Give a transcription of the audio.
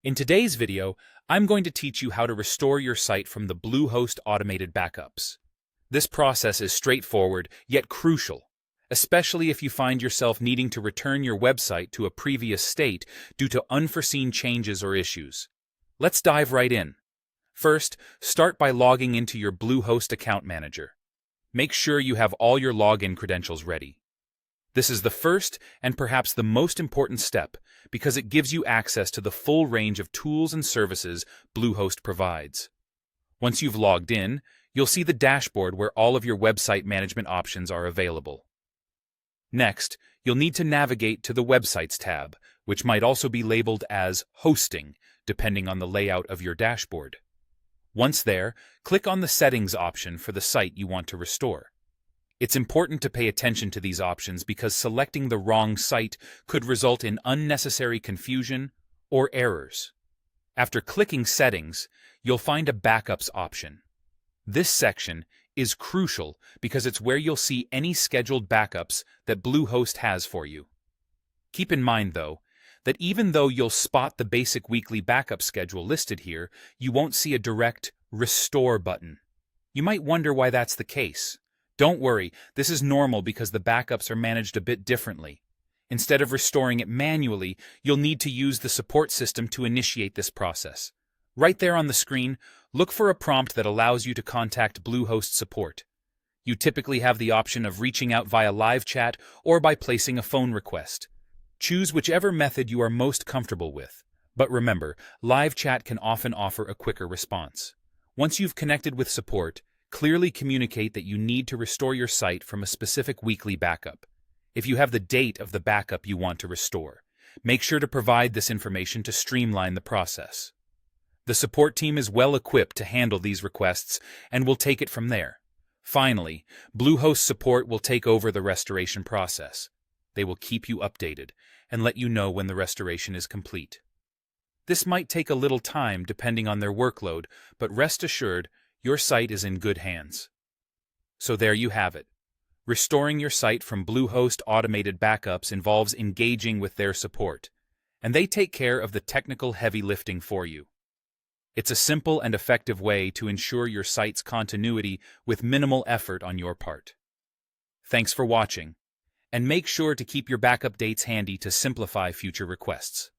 In today's video, I'm going to teach you how to restore your site from the Bluehost automated backups. This process is straightforward, yet crucial, especially if you find yourself needing to return your website to a previous state due to unforeseen changes or issues. Let's dive right in. First, start by logging into your Bluehost account manager. Make sure you have all your login credentials ready. This is the first and perhaps the most important step because it gives you access to the full range of tools and services Bluehost provides. Once you've logged in, you'll see the dashboard where all of your website management options are available. Next, you'll need to navigate to the Websites tab, which might also be labeled as Hosting, depending on the layout of your dashboard. Once there, click on the Settings option for the site you want to restore. It's important to pay attention to these options because selecting the wrong site could result in unnecessary confusion or errors. After clicking Settings, you'll find a Backups option. This section is crucial because it's where you'll see any scheduled backups that Bluehost has for you. Keep in mind, though, that even though you'll spot the basic weekly backup schedule listed here, you won't see a direct Restore button. You might wonder why that's the case. Don't worry, this is normal because the backups are managed a bit differently. Instead of restoring it manually, you'll need to use the support system to initiate this process. Right there on the screen, look for a prompt that allows you to contact Bluehost support. You typically have the option of reaching out via live chat or by placing a phone request. Choose whichever method you are most comfortable with. But remember, live chat can often offer a quicker response. Once you've connected with support, clearly communicate that you need to restore your site from a specific weekly backup. If you have the date of the backup you want to restore, make sure to provide this information to streamline the process. The support team is well equipped to handle these requests and will take it from there. Finally, Bluehost support will take over the restoration process. They will keep you updated and let you know when the restoration is complete. This might take a little time depending on their workload, but rest assured, your site is in good hands. So there you have it. Restoring your site from Bluehost automated backups involves engaging with their support, and they take care of the technical heavy lifting for you. It's a simple and effective way to ensure your site's continuity with minimal effort on your part. Thanks for watching, and make sure to keep your backup dates handy to simplify future requests.